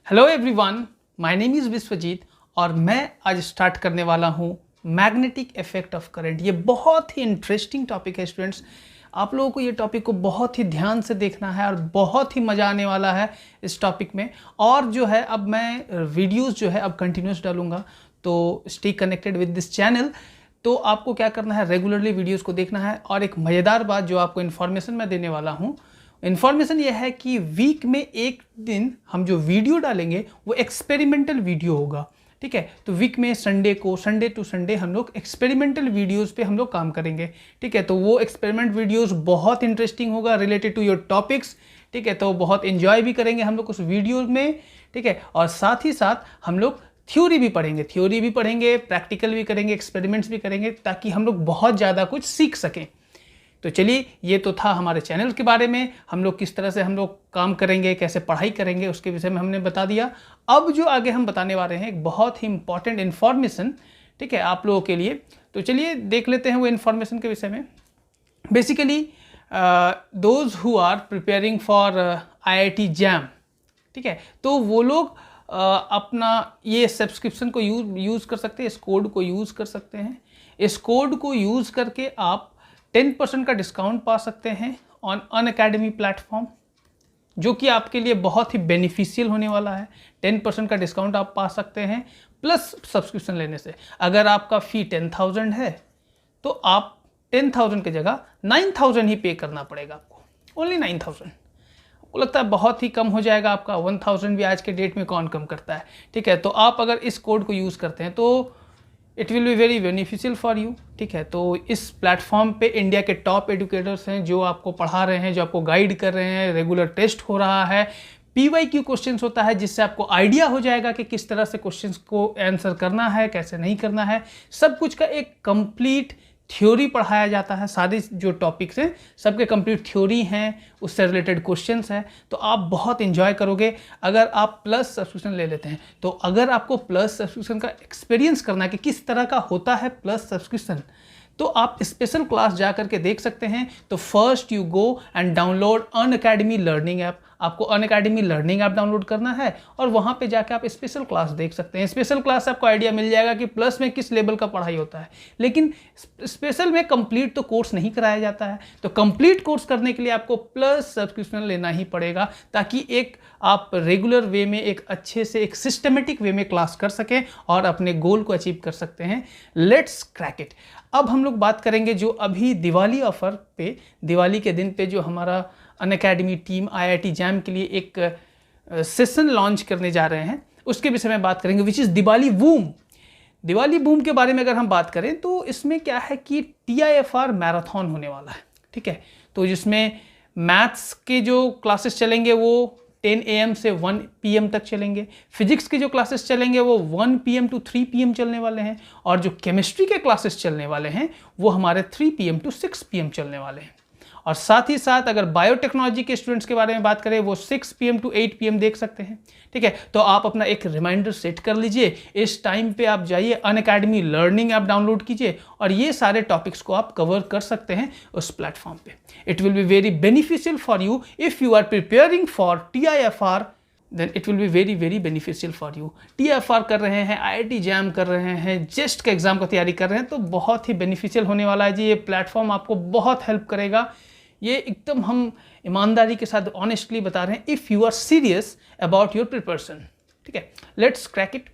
Hello everyone, my name is Vishwajeet और मैं आज स्टार्ट करने वाला हूँ मैग्नेटिक इफेक्ट ऑफ करंट। ये बहुत ही इंटरेस्टिंग टॉपिक है स्टूडेंट्स। आप लोगों को ये टॉपिक को बहुत ही ध्यान से देखना है और बहुत ही मज़ा आने वाला है इस टॉपिक में। और जो है अब मैं वीडियोस जो है अब कंटिन्यूस डालूंगा, तो stay connected with this channel. तो आपको क्या करना है, रेगुलरली वीडियोस को देखना है। और एक मज़ेदार बात जो आपको इन्फॉर्मेशन मैं देने वाला हूँ, इन्फॉर्मेशन ये है कि वीक में एक दिन हम जो वीडियो डालेंगे वो एक्सपेरिमेंटल वीडियो होगा। ठीक है, तो वीक में संडे टू संडे हम लोग एक्सपेरिमेंटल वीडियोस पे हम लोग काम करेंगे। ठीक है, तो वो एक्सपेरिमेंट वीडियोस बहुत इंटरेस्टिंग होगा रिलेटेड टू योर टॉपिक्स। ठीक है, तो बहुत एंजॉय भी करेंगे हम लोग उस वीडियो में। ठीक है, और साथ ही साथ हम लोग थ्योरी भी पढ़ेंगे, प्रैक्टिकल भी करेंगे, एक्सपेरिमेंट्स भी करेंगे, ताकि हम लोग बहुत ज़्यादा कुछ सीख सकें। तो चलिए, ये तो था हमारे चैनल के बारे में, हम लोग किस तरह से हम लोग काम करेंगे, कैसे पढ़ाई करेंगे, उसके विषय में हमने बता दिया। अब जो आगे हम बताने वाले हैं एक बहुत ही इंपॉर्टेंट इन्फॉर्मेशन, ठीक है, आप लोगों के लिए। तो चलिए देख लेते हैं वो इन्फॉर्मेशन के विषय में। Basically those who are preparing for IIT JAM, ठीक है, तो वो लोग अपना ये सब्सक्रिप्शन को यूज़ कर सकते हैं, इस कोड को यूज़ कर सकते हैं। इस कोड को यूज़ करके आप 10% का डिस्काउंट पा सकते हैं ऑन अनअकैडमी प्लेटफॉर्म, जो कि आपके लिए बहुत ही बेनिफिशियल होने वाला है। 10% का डिस्काउंट आप पा सकते हैं प्लस सब्सक्रिप्शन लेने से। अगर आपका फ़ी 10,000 है तो आप 10,000 की जगह 9,000 ही पे करना पड़ेगा आपको, ओनली 9,000। आपको लगता है बहुत ही कम हो जाएगा आपका, 1,000 भी आज के डेट में कौन कम करता है। ठीक है, तो आप अगर इस कोड को यूज़ करते हैं तो it will be very beneficial for you. ठीक है, तो इस प्लेटफॉर्म पे इंडिया के टॉप एजुकेटर्स हैं जो आपको पढ़ा रहे हैं, जो आपको गाइड कर रहे हैं। रेगुलर टेस्ट हो रहा है, PYQ क्वेश्चंस होता है, जिससे आपको आइडिया हो जाएगा कि किस तरह से क्वेश्चंस को आंसर करना है, कैसे नहीं करना है। सब कुछ का एक कंप्लीट थ्योरी पढ़ाया जाता है। सारे जो टॉपिक्स हैं सबके कंप्लीट थ्योरी हैं, उससे रिलेटेड क्वेश्चंस हैं। तो आप बहुत एंजॉय करोगे अगर आप प्लस सब्सक्रिप्शन ले लेते हैं। तो अगर आपको प्लस सब्सक्रिप्शन का एक्सपीरियंस करना है कि किस तरह का होता है प्लस सब्सक्रिप्शन, तो आप स्पेशल क्लास जा करके देख सकते हैं। तो first you go and download Unacademy learning app. आपको अनअकैडमी लर्निंग ऐप डाउनलोड करना है और वहाँ पे जाके आप स्पेशल क्लास देख सकते हैं। स्पेशल क्लास से आपको आइडिया मिल जाएगा कि प्लस में किस लेवल का पढ़ाई होता है। लेकिन स्पेशल में कंप्लीट तो कोर्स नहीं कराया जाता है, तो कंप्लीट कोर्स करने के लिए आपको प्लस सब्सक्रिप्शन लेना ही पड़ेगा, ताकि एक आप रेगुलर वे में एक अच्छे से एक सिस्टमेटिक वे में क्लास कर सकें और अपने गोल को अचीव कर सकते हैं। Let's crack it. अब हम लोग बात करेंगे जो अभी दिवाली ऑफर पे, दिवाली के दिन पे जो हमारा अनअकैडमी टीम IIT जैम के लिए एक सेशन लॉन्च करने जा रहे हैं, उसके विषय में बात करेंगे, which is Diwali boom. Diwali boom के बारे में अगर हम बात करें तो इसमें क्या है कि TIFR मैराथन होने वाला है। ठीक है, तो जिसमें मैथ्स के जो क्लासेस चलेंगे वो 10 AM से 1 PM तक चलेंगे। फिजिक्स के जो क्लासेस चलेंगे वो 1 PM to 3 PM चलने वाले हैं। और जो केमिस्ट्री के क्लासेस चलने वाले हैं वो हमारे 3 PM to 6 PM चलने वाले हैं। और साथ ही साथ अगर बायोटेक्नोलॉजी के स्टूडेंट्स के बारे में बात करें वो 6 PM to 8 PM देख सकते हैं। ठीक है, तो आप अपना एक रिमाइंडर सेट कर लीजिए, इस टाइम पे आप जाइए अनअकैडमी लर्निंग ऐप डाउनलोड कीजिए और ये सारे टॉपिक्स को आप कवर कर सकते हैं उस प्लेटफॉर्म पे। It will be very beneficial for you if you are preparing for TIFR, then it will be very very beneficial for you. TIFR कर रहे हैं, IIT जैम कर रहे हैं, जेस्ट के एग्जाम का तैयारी कर रहे हैं, तो बहुत ही बेनिफिशियल होने वाला है जी। ये प्लेटफॉर्म आपको बहुत हेल्प करेगा। ये एकदम हम ईमानदारी के साथ ऑनेस्टली बता रहे हैं, if you are serious about your preparation. ठीक है, लेट्स क्रैक इट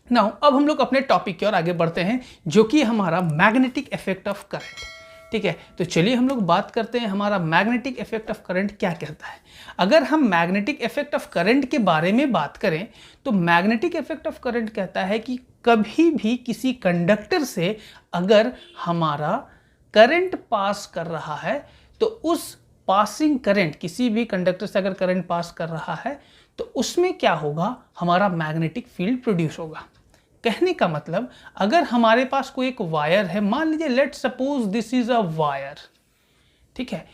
नाउ। अब हम लोग अपने टॉपिक की ओर आगे बढ़ते हैं, जो कि हमारा मैग्नेटिक इफेक्ट ऑफ करंट। ठीक है, तो चलिए हम लोग बात करते हैं हमारा मैग्नेटिक इफेक्ट ऑफ करंट क्या कहता है। अगर हम मैग्नेटिक इफेक्ट ऑफ करंट के बारे में बात करें तो मैग्नेटिक इफेक्ट ऑफ करंट कहता है कि कभी भी किसी कंडक्टर से अगर हमारा करंट पास कर रहा है तो उस पासिंग करंट, किसी भी कंडक्टर से अगर करंट पास कर रहा है तो उसमें क्या होगा, हमारा मैग्नेटिक फील्ड प्रोड्यूस होगा। कहने का मतलब, अगर हमारे पास कोई एक वायर है, मान लीजिए let's suppose this is a wire. ठीक है,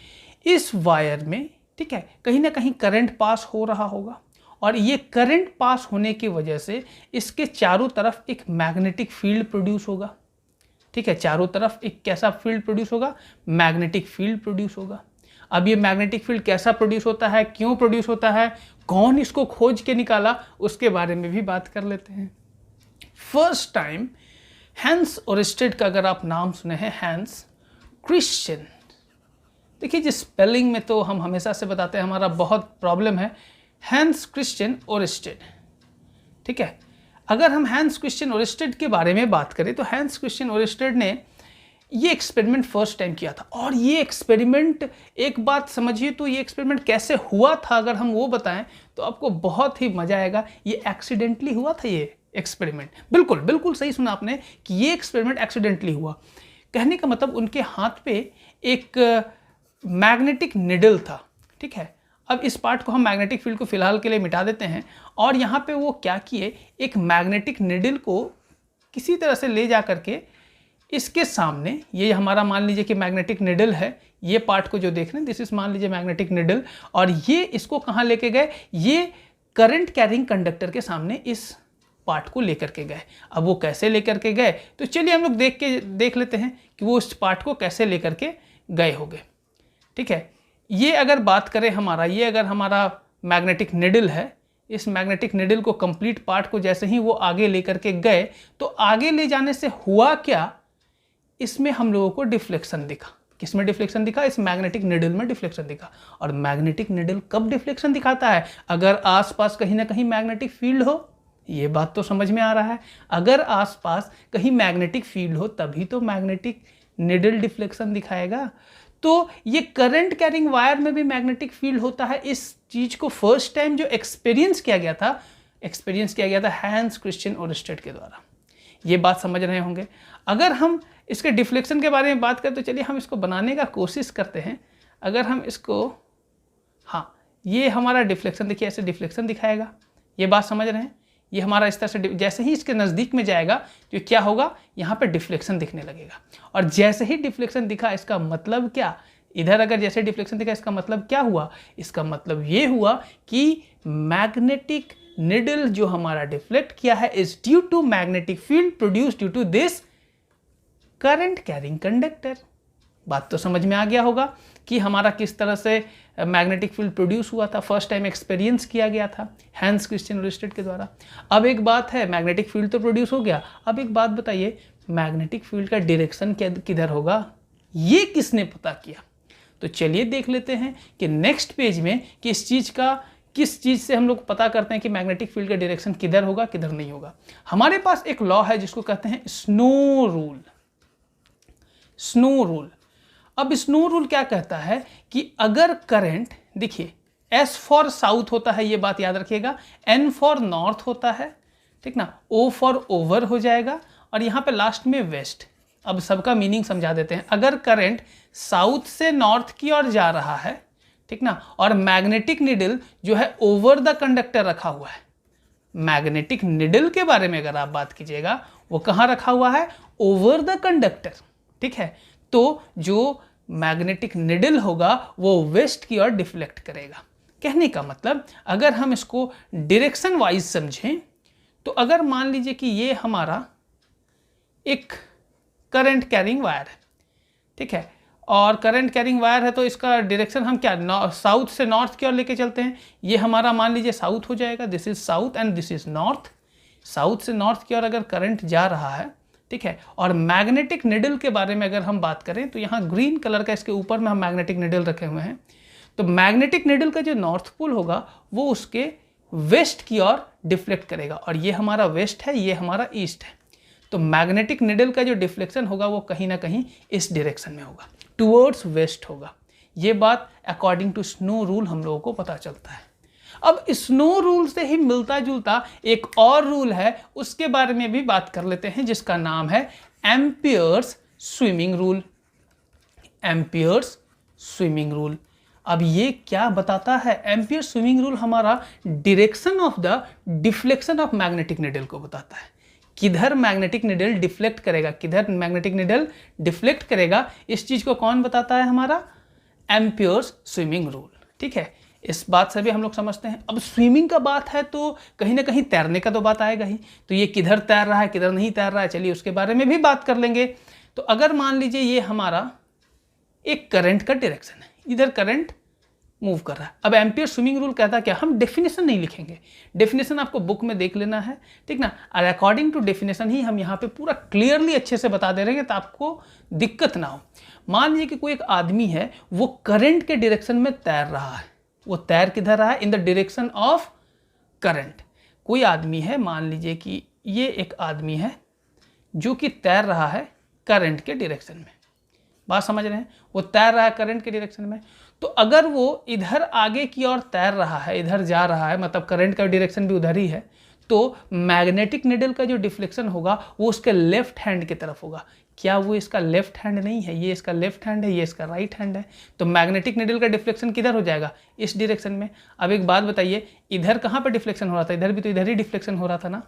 इस वायर में, ठीक है, कहीं ना कहीं करंट पास हो रहा होगा और ये करंट पास होने की वजह से इसके चारों तरफ एक मैग्नेटिक फील्ड प्रोड्यूस होगा। ठीक है, चारों तरफ एक कैसा फील्ड प्रोड्यूस होगा, मैग्नेटिक फील्ड प्रोड्यूस होगा। अब ये मैग्नेटिक फील्ड कैसा प्रोड्यूस होता है, क्यों प्रोड्यूस होता है, कौन इसको खोज के निकाला, उसके बारे में भी बात कर लेते हैं। फर्स्ट टाइम हैंस ओरेस्टेड का अगर आप नाम सुने हैं, हैंस क्रिश्चियन, देखिए जिस स्पेलिंग में तो हम हमेशा से बताते हैं हमारा बहुत प्रॉब्लम है, हैंस क्रिश्चियन ओरेस्टेड, ठीक है। अगर हम हैंस क्रिश्चियन ओरेस्टेड के बारे में बात करें तो हैंस क्रिश्चियन ओरेस्टेड ने ये एक्सपेरिमेंट फर्स्ट टाइम किया था। और ये एक्सपेरिमेंट, एक बात समझिए तो ये एक्सपेरिमेंट कैसे हुआ था अगर हम वो बताएं तो आपको बहुत ही मजा आएगा। ये एक्सीडेंटली हुआ था ये एक्सपेरिमेंट, बिल्कुल बिल्कुल सही सुना आपने कि ये एक्सपेरिमेंट एक्सीडेंटली हुआ। कहने का मतलब उनके हाथ पे एक मैग्नेटिक निडल था, ठीक है। अब इस पार्ट को हम मैग्नेटिक फील्ड को फिलहाल के लिए मिटा देते हैं और यहाँ पे वो क्या किए, एक मैग्नेटिक निडल को किसी तरह से ले जा करके इसके सामने, ये हमारा मान लीजिए कि मैग्नेटिक निडल है, ये पार्ट को जो देख रहे हैं दिस इज मान लीजिए मैग्नेटिक निडल, और ये इसको कहाँ लेके गए, ये करंट कैरिंग कंडक्टर के सामने इस पार्ट को लेकर के गए। अब वो कैसे लेकर के गए तो चलिए हम लोग देख लेते हैं कि वो इस पार्ट को कैसे लेकर के गए होंगे, ठीक है। ये अगर बात करें हमारा, ये अगर हमारा मैग्नेटिक निडल है, इस मैग्नेटिक निडल को कंप्लीट पार्ट को जैसे ही वो आगे लेकर के गए तो आगे ले जाने से हुआ क्या, इसमें हम लोगों को डिफ्लेक्शन दिखा। किसमें डिफ्लेक्शन दिखा, इस मैग्नेटिक निडल में डिफ्लेक्शन दिखा। और मैग्नेटिक निडल कब डिफ्लेक्शन दिखाता है, अगर आसपास कहीं ना कहीं मैग्नेटिक फील्ड हो, ये बात तो समझ में आ रहा है। अगर आसपास कहीं मैग्नेटिक फील्ड हो तभी तो मैग्नेटिक निडल डिफ्लेक्शन दिखाएगा। तो ये करंट कैरिंग वायर में भी मैग्नेटिक फील्ड होता है। इस चीज को फर्स्ट टाइम जो एक्सपीरियंस किया गया था हैंस क्रिश्चियन ओरेस्टेड के द्वारा। ये बात समझ रहे होंगे। अगर हम इसके डिफ्लेक्शन के बारे में बात करें तो चलिए हम इसको बनाने का कोशिश करते हैं। अगर हम इसको, हाँ ये हमारा डिफ्लेक्शन, देखिए ऐसे डिफ्लेक्शन दिखाएगा, ये बात समझ रहे हैं। ये हमारा इस तरह से जैसे ही इसके नज़दीक में जाएगा तो क्या होगा, यहाँ पे डिफ्लेक्शन दिखने लगेगा। और जैसे ही डिफ्लेक्शन दिखा इसका मतलब क्या, इधर अगर जैसे डिफ्लेक्शन दिखा इसका मतलब क्या हुआ, इसका मतलब ये हुआ कि मैग्नेटिक निडल जो हमारा डिफ्लेक्ट किया है is due to magnetic field produced due to this current carrying conductor. बात तो समझ में आ गया होगा कि हमारा किस तरह से मैग्नेटिक फील्ड प्रोड्यूस हुआ था, फर्स्ट टाइम एक्सपीरियंस किया गया था हैंस क्रिश्चियन ओरेस्टेड के द्वारा। अब एक बात है, मैग्नेटिक फील्ड तो प्रोड्यूस हो गया, अब एक बात बताइए मैग्नेटिक फील्ड का डायरेक्शन किधर होगा, ये किसने पता किया। तो चलिए देख लेते हैं कि नेक्स्ट पेज में किस चीज़ से हम लोग पता करते हैं कि मैग्नेटिक फील्ड का डायरेक्शन किधर होगा किधर नहीं होगा। हमारे पास एक लॉ है जिसको कहते हैं स्नो रूल। स्नो रूल, अब स्नो रूल क्या कहता है कि अगर करंट, देखिए S फॉर साउथ होता है, ये बात याद रखिएगा, N फॉर नॉर्थ होता है, ठीक ना, O फॉर ओवर हो जाएगा और यहाँ पे लास्ट में वेस्ट। अब सबका मीनिंग समझा देते हैं। अगर करंट साउथ से नॉर्थ की ओर जा रहा है, ठीक ना, और मैग्नेटिक निडल जो है ओवर द कंडक्टर रखा हुआ है, मैग्नेटिक निडल के बारे में अगर आप बात कीजिएगा वो कहाँ रखा हुआ है, ओवर द कंडक्टर, ठीक है। तो जो मैग्नेटिक निडल होगा वो वेस्ट की ओर डिफ्लेक्ट करेगा। कहने का मतलब अगर हम इसको डायरेक्शन वाइज समझें तो अगर मान लीजिए कि ये हमारा एक करंट कैरिंग वायर है, ठीक है, और करंट कैरिंग वायर है तो इसका डायरेक्शन हम क्या, साउथ से नॉर्थ की ओर लेके चलते हैं। ये हमारा मान लीजिए साउथ हो जाएगा, this is south and this is north. South से नॉर्थ की ओर अगर करंट जा रहा है, ठीक है, और मैग्नेटिक निडल के बारे में अगर हम बात करें तो यहाँ ग्रीन कलर का इसके ऊपर में हम मैग्नेटिक निडल रखे हुए हैं। तो मैग्नेटिक निडल का जो नॉर्थ पोल होगा वो उसके वेस्ट की ओर डिफ्लेक्ट करेगा और ये हमारा वेस्ट है, ये हमारा ईस्ट है। तो मैग्नेटिक निडल का जो डिफ्लेक्शन होगा वो कहीं ना कहीं इस डायरेक्शन में होगा, टुवर्ड्स वेस्ट होगा। ये बात अकॉर्डिंग टू स्नो रूल हम लोगों को पता चलता है। अब स्नो रूल से ही मिलता जुलता एक और रूल है, उसके बारे में भी बात कर लेते हैं, जिसका नाम है amperes swimming rule. Amperes swimming rule, अब ये क्या बताता है, एम्पियर स्विमिंग रूल हमारा direction of the deflection of magnetic needle को बताता है। किधर मैग्नेटिक निडल डिफ्लेक्ट करेगा, किधर मैग्नेटिक निडल डिफ्लेक्ट करेगा, इस चीज को कौन बताता है, हमारा एम्पियर्स स्विमिंग रूल, ठीक है। इस बात से भी हम लोग समझते हैं। अब स्विमिंग का बात है तो कहीं ना कहीं तैरने का तो बात आएगा ही, तो ये किधर तैर रहा है किधर नहीं तैर रहा है, चलिए उसके बारे में भी बात कर लेंगे। तो अगर मान लीजिए ये हमारा एक करंट का डायरेक्शन है, इधर करंट मूव कर रहा है। अब एम्पियर स्विमिंग रूल कहता है क्या, हम डेफिनेशन नहीं लिखेंगे, डेफिनेशन आपको बुक में देख लेना है, ठीक ना। और अकॉर्डिंग टू डेफिनेशन ही हम यहाँ पे पूरा क्लियरली अच्छे से बता दे रहे हैं, तो आपको दिक्कत ना हो। मान लीजिए कि कोई एक आदमी है, वो करंट के डायरेक्शन में तैर रहा है। वो तैर किधर रहा है, in the direction of current. कोई आदमी है, मान लीजिए कि ये एक आदमी है जो कि तैर रहा है करंट के डायरेक्शन में। बात समझ रहे हैं, वो तैर रहा है करंट के डायरेक्शन में। तो अगर वो इधर आगे की ओर तैर रहा है, इधर जा रहा है, मतलब करंट का डायरेक्शन भी उधर ही है, तो मैग्नेटिक निडल का जो डिफ्लेक्शन होगा वो उसके लेफ्ट हैंड की तरफ होगा। क्या वो इसका लेफ्ट हैंड नहीं है, ये इसका लेफ्ट हैंड है, ये इसका राइट हैंड है, तो मैग्नेटिक निडल का डिफ्लेक्शन किधर हो जाएगा, इस डायरेक्शन में। अब एक बात बताइए, इधर कहाँ पे डिफ्लेक्शन हो रहा था, इधर भी तो इधर ही डिफ्लेक्शन हो रहा था ना,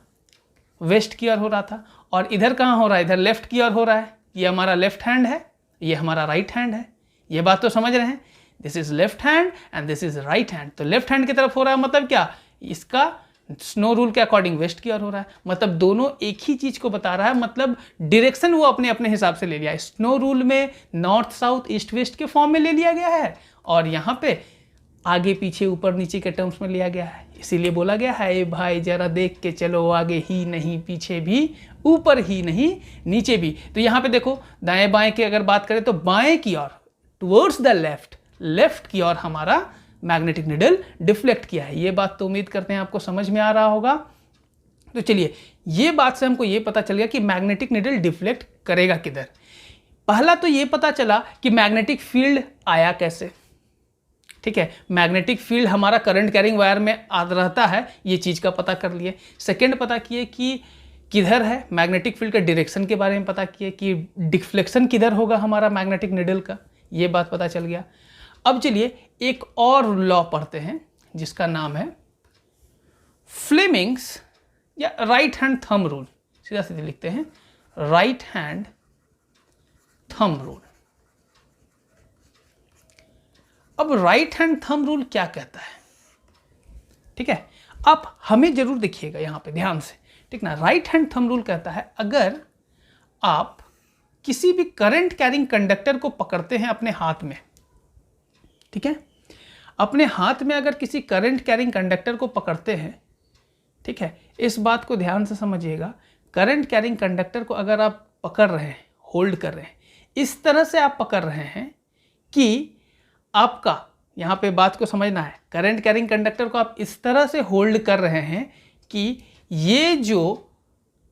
वेस्ट की ओर हो रहा था। और इधर कहाँ हो रहा है, इधर लेफ्ट की ओर हो रहा है। ये हमारा लेफ्ट हैंड है, ये हमारा राइट हैंड है। ये बात तो समझ रहे हैं, this is left hand and this is right hand. तो लेफ्ट हैंड की तरफ हो रहा है, मतलब क्या, इसका स्नो रूल के अकॉर्डिंग वेस्ट की ओर हो रहा है, मतलब दोनों एक ही चीज को बता रहा है, मतलब डायरेक्शन वो अपने अपने हिसाब से ले लिया है। स्नो रूल में नॉर्थ साउथ ईस्ट वेस्ट के फॉर्म में ले लिया गया है, और यहाँ पे आगे पीछे ऊपर नीचे के टर्म्स में लिया गया है। इसीलिए बोला गया है, ए भाई जरा देख के चलो, आगे ही नहीं पीछे भी, ऊपर ही नहीं नीचे भी। तो यहाँ पे देखो, दाएं बाएं की अगर बात करें तो बाएं की ओर टुवर्ड्स द लेफ्ट, लेफ्ट की ओर हमारा मैग्नेटिक निडल डिफ्लेक्ट किया है। ये बात तो उम्मीद करते हैं आपको समझ में आ रहा होगा। तो चलिए, ये बात से हमको ये पता चल गया कि मैग्नेटिक निडल डिफ्लेक्ट करेगा किधर। पहला तो ये पता चला कि मैग्नेटिक फील्ड आया कैसे, ठीक है। मैग्नेटिक फील्ड हमारा करंट कैरिंग वायर में रहता है, ये चीज़ का पता कर लिए। सेकेंड पता किए कि किधर है, मैग्नेटिक फील्ड के डायरेक्शन के बारे में पता किए कि डिफ्लेक्शन किधर होगा हमारा मैग्नेटिक निडल का, ये बात पता चल गया। अब चलिए एक और लॉ पढ़ते हैं जिसका नाम है फ्लेमिंग्स या राइट हैंड थंब रूल। सीधा सीधे लिखते हैं, राइट हैंड थंब रूल। अब राइट हैंड थंब रूल क्या कहता है, ठीक है, आप हमें जरूर देखिएगा यहां पे ध्यान से, ठीक ना। राइट हैंड थंब रूल कहता है, अगर आप किसी भी करंट कैरिंग कंडक्टर को पकड़ते हैं अपने हाथ में, ठीक है, अपने हाथ में अगर किसी करंट कैरिंग कंडक्टर को पकड़ते हैं, ठीक है, इस बात को ध्यान से समझिएगा, करंट कैरिंग कंडक्टर को अगर आप पकड़ रहे हैं, होल्ड कर रहे हैं, इस तरह से आप पकड़ रहे हैं कि आपका, यहाँ पे बात को समझना है, करंट कैरिंग कंडक्टर को आप इस तरह से होल्ड कर रहे हैं कि ये जो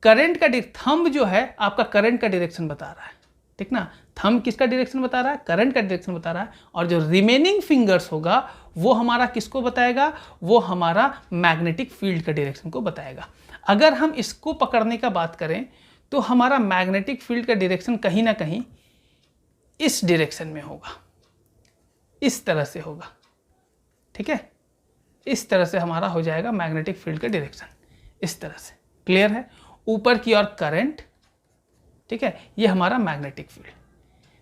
करंट का थंब जो है आपका करंट का डायरेक्शन बता रहा है, ठीक ना। थंब किसका डायरेक्शन बता रहा है, करंट का डायरेक्शन बता रहा है, और जो रिमेनिंग फिंगर्स होगा वो हमारा किसको बताएगा, वो हमारा मैग्नेटिक फील्ड का डायरेक्शन को बताएगा। अगर हम इसको पकड़ने का बात करें तो हमारा मैग्नेटिक फील्ड का डायरेक्शन कहीं ना कहीं इस डायरेक्शन में होगा, इस तरह से होगा, ठीक है, इस तरह से हमारा हो जाएगा मैग्नेटिक फील्ड का डायरेक्शन, इस तरह से। क्लियर है, ऊपर की ओर करंट, ठीक है, ये हमारा मैग्नेटिक फील्ड,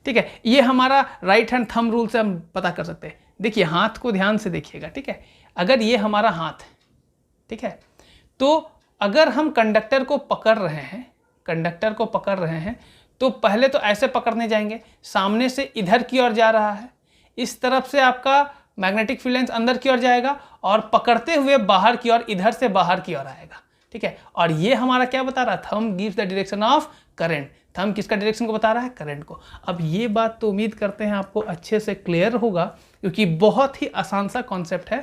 ठीक है। ये हमारा राइट हैंड थंब रूल से हम पता कर सकते हैं। देखिए हाथ को ध्यान से देखिएगा, ठीक है, अगर ये हमारा हाथ है, ठीक है, तो अगर हम कंडक्टर को पकड़ रहे हैं, कंडक्टर को पकड़ रहे हैं, तो पहले तो ऐसे पकड़ने जाएंगे, सामने से इधर की ओर जा रहा है, इस तरफ से आपका मैग्नेटिक फील्ड लाइंस अंदर की ओर जाएगा, और पकड़ते हुए बाहर की ओर, इधर से बाहर की ओर आएगा, ठीक है। और ये हमारा क्या बता रहा है, thumb gives the direction of current. Thumb किसका डायरेक्शन को बता रहा है, करंट को। अब ये बात तो उम्मीद करते हैं आपको अच्छे से क्लियर होगा, क्योंकि बहुत ही आसान सा कॉन्सेप्ट है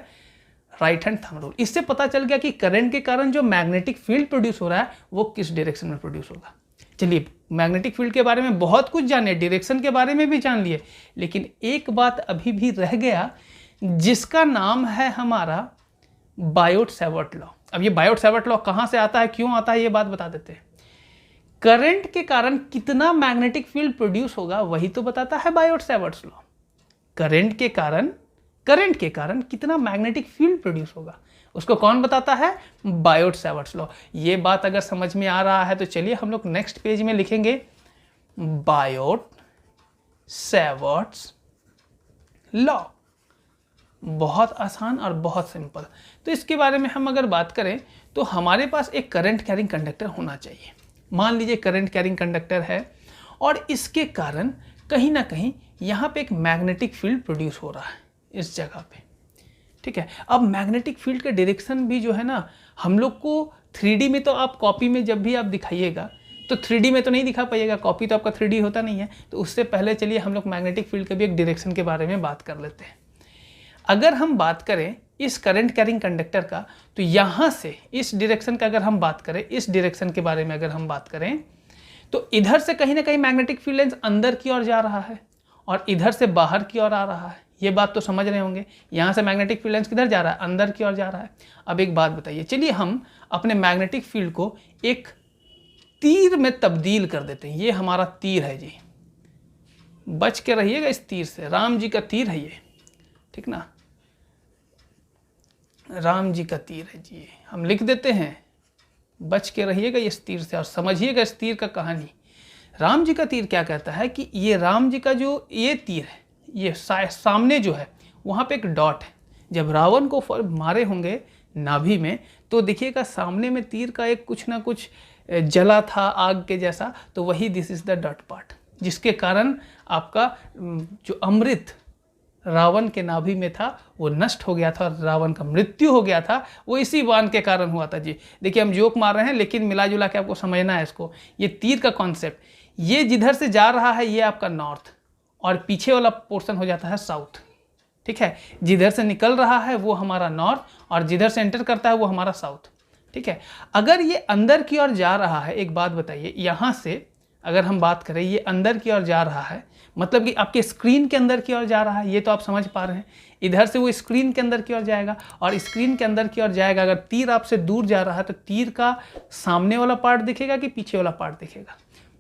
राइट हैंड थंब रूल। इससे पता चल गया कि करंट के कारण जो मैग्नेटिक फील्ड प्रोड्यूस हो रहा है वो किस डायरेक्शन में प्रोड्यूस होगा। चलिए, मैग्नेटिक फील्ड के बारे में बहुत कुछ जाने, डायरेक्शन के बारे में भी जान लिए, लेकिन एक बात अभी भी रह गया जिसका नाम है हमारा बायोट-सैवर्ट लॉ। अब ये बायोट-सैवर्ट लॉ कहाँ से आता है, क्यों आता है, ये बात बता देते हैं। करंट के कारण कितना मैग्नेटिक फील्ड प्रोड्यूस होगा वही तो बताता है बायोट-सैवर्ट लॉ। करंट के कारण कितना मैग्नेटिक फील्ड प्रोड्यूस होगा उसको कौन बताता है, बायोट-सैवर्ट लॉ। ये बात अगर समझ में आ रहा है तो चलिए हम लोग नेक्स्ट पेज में लिखेंगे बायोट-सैवर्ट लॉ। बहुत आसान और बहुत सिंपल। तो इसके बारे में हम अगर बात करें तो हमारे पास एक करंट कैरिंग कंडक्टर होना चाहिए। मान लीजिए करंट कैरिंग कंडक्टर है और इसके कारण कहीं ना कहीं यहाँ पे एक मैग्नेटिक फील्ड प्रोड्यूस हो रहा है इस जगह पे, ठीक है। अब मैग्नेटिक फील्ड का डायरेक्शन भी जो है ना, हम लोग को 3D में तो आप कॉपी में जब भी आप दिखाइएगा तो 3D में तो नहीं दिखा पाइएगा, कॉपी तो आपका 3D होता नहीं है। तो उससे पहले चलिए हम लोग मैग्नेटिक फील्ड के भी एक डायरेक्शन के बारे में बात कर लेते हैं। अगर हम बात करें इस करंट कैरिंग कंडक्टर का, तो यहाँ से इस डायरेक्शन का अगर हम बात करें, इस डायरेक्शन के बारे में अगर हम बात करें, तो इधर से कहीं ना कहीं मैग्नेटिक फील्ड लाइंस अंदर की ओर जा रहा है और इधर से बाहर की ओर आ रहा है। ये बात तो समझ रहे होंगे। यहाँ से मैग्नेटिक फील्ड लाइंस किधर जा रहा है? अंदर की ओर जा रहा है। अब एक बात बताइए, चलिए हम अपने मैग्नेटिक फील्ड को एक तीर में तब्दील कर देते हैं। ये हमारा तीर है जी, बच के रहिएगा इस तीर से, राम जी का तीर है ये, ठीक ना, राम जी का तीर है जी। हम लिख देते हैं, बच के रहिएगा इस तीर से और समझिएगा इस तीर का कहानी। राम जी का तीर क्या कहता है कि ये राम जी का जो ये तीर है, ये सामने जो है वहाँ पे एक डॉट है। जब रावण को मारे होंगे नाभि में, तो देखिएगा सामने में तीर का एक कुछ ना कुछ जला था आग के जैसा, तो वही this is the dot part, जिसके कारण आपका जो अमृत रावण के नाभि में था वो नष्ट हो गया था और रावण का मृत्यु हो गया था। वो इसी बाण के कारण हुआ था जी। देखिए हम जोक मार रहे हैं लेकिन मिला जुला के आपको समझना है इसको। ये तीर का कॉन्सेप्ट, ये जिधर से जा रहा है ये आपका नॉर्थ और पीछे वाला पोर्शन हो जाता है साउथ, ठीक है। जिधर से निकल रहा है वो हमारा नॉर्थ और जिधर से एंटर करता है वो हमारा साउथ, ठीक है। अगर ये अंदर की ओर जा रहा है, एक बात बताइए, यहाँ से अगर हम बात करें ये अंदर की ओर जा रहा है, मतलब कि आपके स्क्रीन के अंदर की ओर जा रहा है, ये तो आप समझ पा रहे हैं। इधर से वो स्क्रीन के अंदर की ओर जाएगा और स्क्रीन के अंदर की ओर जाएगा। अगर तीर आपसे दूर जा रहा है तो तीर का सामने वाला पार्ट दिखेगा कि पीछे वाला पार्ट दिखेगा?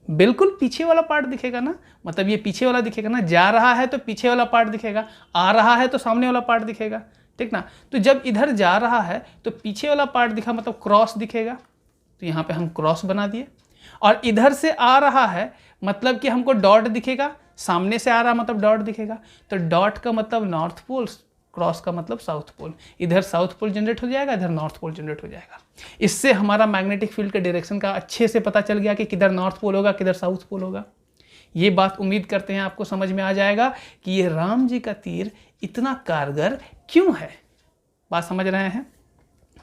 बिल्कुल पीछे वाला पार्ट दिखेगा ना, मतलब ये पीछे वाला दिखेगा ना। जा रहा है तो पीछे वाला पार्ट दिखेगा, आ रहा है तो सामने वाला पार्ट दिखेगा, ठीक ना। तो जब इधर जा रहा है तो पीछे वाला पार्ट दिखा, मतलब क्रॉस दिखेगा, तो यहाँ पे हम क्रॉस बना दिए। और इधर से आ रहा है मतलब कि हमको डॉट दिखेगा, सामने से आ रहा मतलब डॉट दिखेगा। तो डॉट का मतलब नॉर्थ पोल, क्रॉस का मतलब साउथ पोल। इधर साउथ पोल जनरेट हो जाएगा, इधर नॉर्थ पोल जनरेट हो जाएगा। इससे हमारा मैग्नेटिक फील्ड के डायरेक्शन का अच्छे से पता चल गया कि किधर नॉर्थ पोल होगा, किधर साउथ पोल होगा। ये बात उम्मीद करते हैं आपको समझ में आ जाएगा कि ये राम जी का तीर इतना कारगर क्यों है। बात समझ रहे हैं?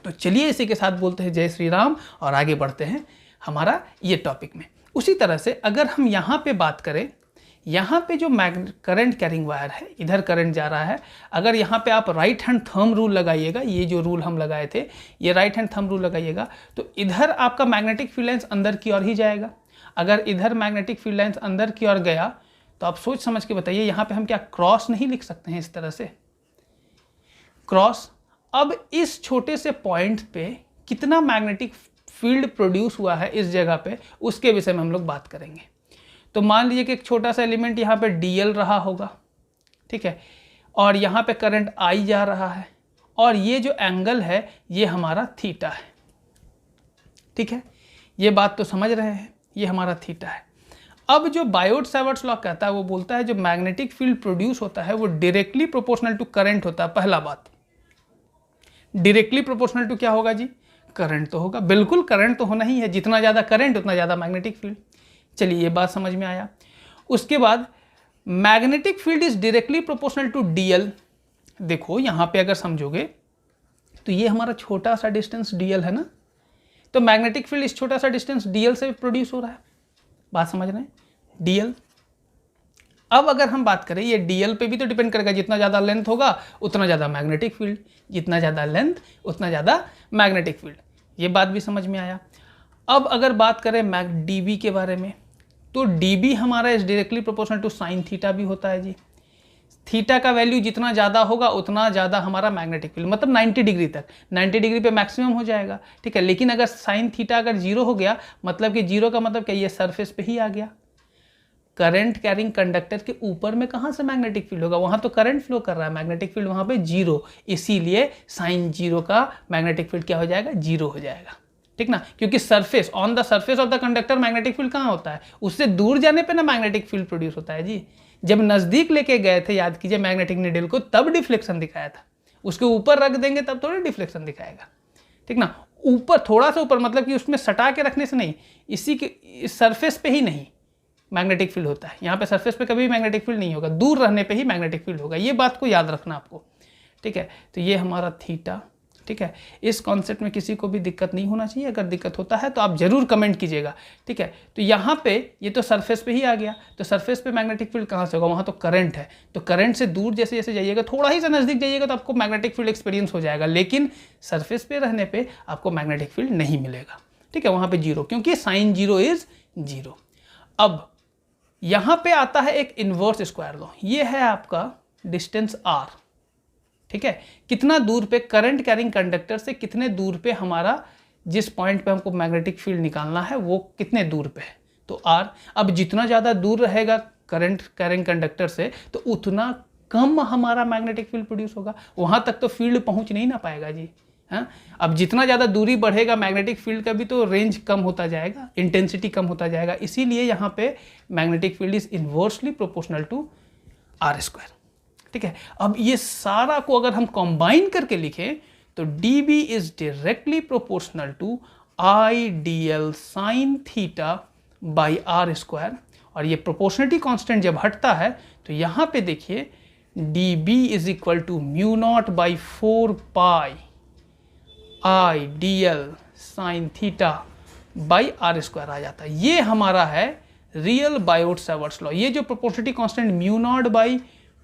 तो चलिए इसी के साथ बोलते हैं जय श्री राम और आगे बढ़ते हैं हमारा ये टॉपिक में। उसी तरह से अगर हम यहाँ पे बात करें, यहाँ पे जो करंट कैरिंग वायर है, इधर करंट जा रहा है। अगर यहाँ पे आप राइट हैंड थंब रूल लगाइएगा, ये जो रूल हम लगाए थे, ये राइट हैंड थंब रूल लगाइएगा, तो इधर आपका मैग्नेटिक फील्ड लाइंस अंदर की ओर ही जाएगा। अगर इधर मैग्नेटिक फील्ड लाइंस अंदर की ओर गया तो आप सोच समझ के बताइए, यहाँ पे हम क्या क्रॉस नहीं लिख सकते हैं इस तरह से? क्रॉस। अब इस छोटे से पॉइंट पे कितना मैग्नेटिक फील्ड प्रोड्यूस हुआ है इस जगह पे, उसके विषय में हम लोग बात करेंगे। तो मान लीजिए कि एक छोटा सा एलिमेंट यहाँ पे डीएल रहा होगा, ठीक है, और यहाँ पे करंट आई जा रहा है और ये जो एंगल है ये हमारा थीटा है, ठीक है। ये बात तो समझ रहे हैं, ये हमारा थीटा है। अब जो बायोट सावर्ट्स लॉ कहता है वो बोलता है जो मैग्नेटिक फील्ड प्रोड्यूस होता है वो डायरेक्टली प्रोपोर्शनल टू करंट होता है। पहला बात, डायरेक्टली प्रोपोर्शनल टू क्या होगा जी? करंट तो होगा, बिल्कुल करंट तो होना ही है। जितना ज़्यादा करंट उतना ज़्यादा मैग्नेटिक फील्ड। चलिए ये बात समझ में आया। उसके बाद magnetic field is directly proportional to DL. देखो यहाँ पे अगर समझोगे तो ये हमारा छोटा सा डिस्टेंस डीएल है ना, तो मैग्नेटिक फील्ड इस छोटा सा डिस्टेंस डीएल से प्रोड्यूस हो रहा है। बात समझ रहे हैं? डीएल। अब अगर हम बात करें, ये डीएल पे भी तो डिपेंड करेगा, जितना ज़्यादा लेंथ होगा उतना ज़्यादा मैग्नेटिक फील्ड, जितना ज़्यादा लेंथ उतना ज़्यादा मैग्नेटिक फील्ड। ये बात भी समझ में आया। अब अगर बात करें डीबी के बारे में, तो डीबी हमारा is directly proportional to sine theta भी होता है जी। थीटा का वैल्यू जितना ज़्यादा होगा उतना ज़्यादा हमारा मैग्नेटिक फील्ड, मतलब 90 डिग्री तक, 90 डिग्री पे मैक्सिमम हो जाएगा, ठीक है। लेकिन अगर साइन थीटा अगर 0 हो गया, मतलब कि 0 का मतलब क्या, ये सरफेस पे ही आ गया। करंट कैरिंग कंडक्टर के ऊपर में कहाँ से मैग्नेटिक फील्ड होगा? वहाँ तो करंट फ्लो कर रहा है, मैग्नेटिक फील्ड वहाँ पे 0, इसीलिए साइन 0 का मैग्नेटिक फील्ड क्या हो जाएगा? 0 हो जाएगा, ठीक ना। क्योंकि surface, on the surface of the conductor magnetic field कहाँ होता है? उससे दूर जाने पे ना मैग्नेटिक फील्ड प्रोड्यूस होता है जी। जब नज़दीक लेके गए थे, याद कीजिए, मैग्नेटिक नीडल को, तब डिफ्लेक्शन दिखाया था। उसके ऊपर रख देंगे तब थोड़ा डिफ्लेक्शन दिखाएगा, ठीक ना। ऊपर, थोड़ा सा ऊपर, मतलब कि उसमें सटा के रखने से नहीं, इसी के सरफेस पे ही नहीं, मैग्नेटिक फील्ड होता है। यहाँ पे सरफेस पे कभी भी मैग्नेटिक फील्ड नहीं होगा, दूर रहने पे ही मैग्नेटिक फील्ड होगा, ये बात को याद रखना आपको, ठीक है। तो ये हमारा थीटा, ठीक है। इस कॉन्सेप्ट में किसी को भी दिक्कत नहीं होना चाहिए, अगर दिक्कत होता है तो आप जरूर कमेंट कीजिएगा, ठीक है। तो यहाँ पे ये तो सरफेस पे ही आ गया, तो सरफेस पे मैग्नेटिक फील्ड कहाँ से होगा, वहाँ तो करंट है, तो करंट से दूर जैसे जैसे जाइएगा, थोड़ा ही सा नज़दीक जाइएगा तो आपको मैग्नेटिक फील्ड एक्सपीरियंस हो जाएगा, लेकिन सरफेस पे रहने पे आपको मैग्नेटिक फील्ड नहीं मिलेगा, ठीक है। वहाँ पे जीरो, क्योंकि साइन जीरो इज जीरो। अब यहाँ पे आता है एक इन्वर्स स्क्वायर लॉ, ये है आपका डिस्टेंस r, ठीक है। कितना दूर पे करंट कैरिंग कंडक्टर से कितने दूर पे हमारा, जिस पॉइंट पे हमको मैग्नेटिक फील्ड निकालना है वो कितने दूर पे है, तो r। अब जितना ज़्यादा दूर रहेगा करंट कैरिंग कंडक्टर से तो उतना कम हमारा मैग्नेटिक फील्ड प्रोड्यूस होगा, वहाँ तक तो फील्ड पहुँच नहीं ना पाएगा जी, हाँ। अब जितना ज़्यादा दूरी बढ़ेगा मैग्नेटिक फील्ड का भी तो रेंज कम होता जाएगा, इंटेंसिटी कम होता जाएगा, इसीलिए यहाँ पे magnetic field is inversely proportional to r square, ठीक है। अब ये सारा को अगर हम कंबाइन करके लिखें तो dB is directly proportional to IDL sine theta by r square, और ये प्रोपोर्शनलिटी कांस्टेंट जब हटता है तो यहाँ पे देखिए dB is equal to mu naught by 4 pi IDL sine theta by r square आ जाता है। ये हमारा है रियल बायोट-सावर्ट्स लॉ। ये जो proportionality constant mu naught by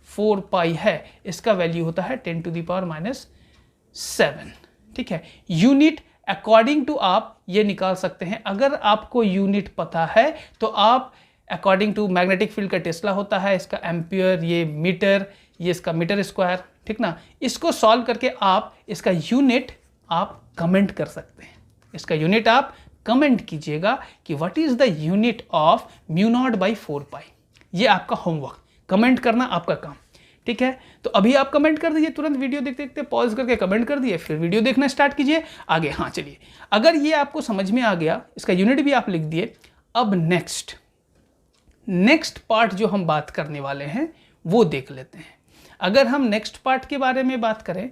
4 पाई है, इसका वैल्यू होता है 10 टू द पावर -7, ठीक है। यूनिट अकॉर्डिंग टू आप ये निकाल सकते हैं, अगर आपको यूनिट पता है तो आप अकॉर्डिंग टू मैग्नेटिक फील्ड का टेस्ला होता है, इसका एम्पियर, ये मीटर, ये इसका मीटर स्क्वायर, ठीक ना। इसको सॉल्व करके आप इसका यूनिट आप कमेंट कर सकते हैं, इसका यूनिट आप कमेंट कीजिएगा कि what is the unit of mu naught by 4 पाई। ये आपका होमवर्क, कमेंट करना आपका काम, ठीक है। तो अभी आप कमेंट कर दीजिए, तुरंत वीडियो देखते देखते पॉज करके कमेंट कर दिए, फिर वीडियो देखना स्टार्ट कीजिए आगे। हाँ चलिए, अगर ये आपको समझ में आ गया, इसका यूनिट भी आप लिख दिए। अब नेक्स्ट पार्ट जो हम बात करने वाले हैं वो देख लेते हैं। अगर हम नेक्स्ट पार्ट के बारे में बात करें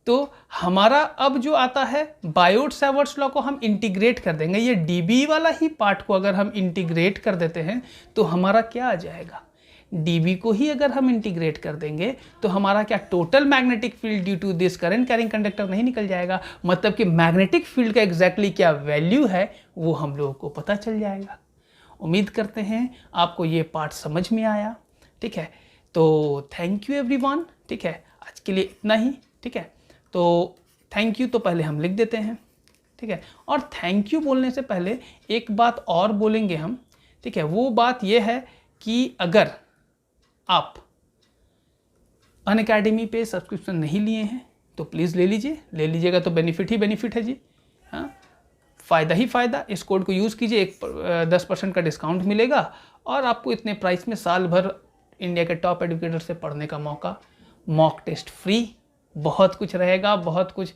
तो हमारा अब जो आता है बायोट-सावर्ट्स लॉ को हम इंटीग्रेट कर देंगे। ये dB वाला ही पार्ट को अगर हम इंटीग्रेट कर देते हैं तो हमारा क्या आ जाएगा, dB को ही अगर हम इंटीग्रेट कर देंगे तो हमारा क्या, total magnetic field due to this current carrying conductor नहीं निकल जाएगा, मतलब कि मैग्नेटिक फील्ड का एग्जैक्टली क्या वैल्यू है वो हम लोगों को पता चल जाएगा। उम्मीद करते हैं आपको ये पार्ट समझ में आया, ठीक है। तो थैंक यू एवरीवन, ठीक है, आज के लिए इतना ही, ठीक है। तो थैंक यू तो पहले हम लिख देते हैं, ठीक है। और थैंक यू बोलने से पहले एक बात और बोलेंगे हम, ठीक है। वो बात ये है कि अगर आप अनअकैडमी पे सब्सक्रिप्शन नहीं लिए हैं तो प्लीज़ ले लीजिए, ले लीजिएगा तो बेनिफिट ही बेनिफिट है जी, हाँ, फ़ायदा ही फ़ायदा। इस कोड को यूज़ कीजिए, 10% का डिस्काउंट मिलेगा और आपको इतने प्राइस में साल भर इंडिया के टॉप एजुकेटर से पढ़ने का मौका, मॉक टेस्ट फ्री, बहुत कुछ रहेगा, बहुत कुछ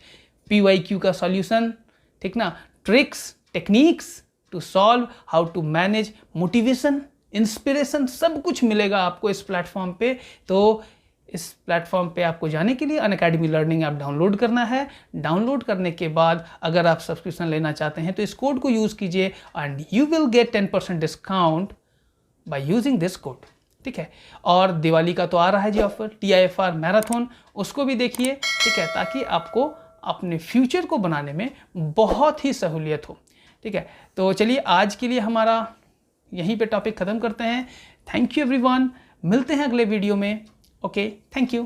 PYQ का सॉल्यूशन, ठीक ना, tricks, techniques to solve, how to manage, motivation, inspiration, सब कुछ मिलेगा आपको इस प्लेटफॉर्म पे। तो इस प्लेटफॉर्म पे आपको जाने के लिए अनअकैडमी लर्निंग ऐप डाउनलोड करना है। डाउनलोड करने के बाद अगर आप सब्सक्रिप्शन लेना चाहते हैं तो इस कोड को यूज़ कीजिए and you will get 10% discount by using this code, ठीक है। और दिवाली का तो आ रहा है जी ऑफर, TIFR मैराथन, उसको भी देखिए, ठीक है, ताकि आपको अपने फ्यूचर को बनाने में बहुत ही सहूलियत हो, ठीक है। तो चलिए आज के लिए हमारा यहीं पे टॉपिक ख़त्म करते हैं। थैंक यू एवरीवन, मिलते हैं अगले वीडियो में। Okay, thank you.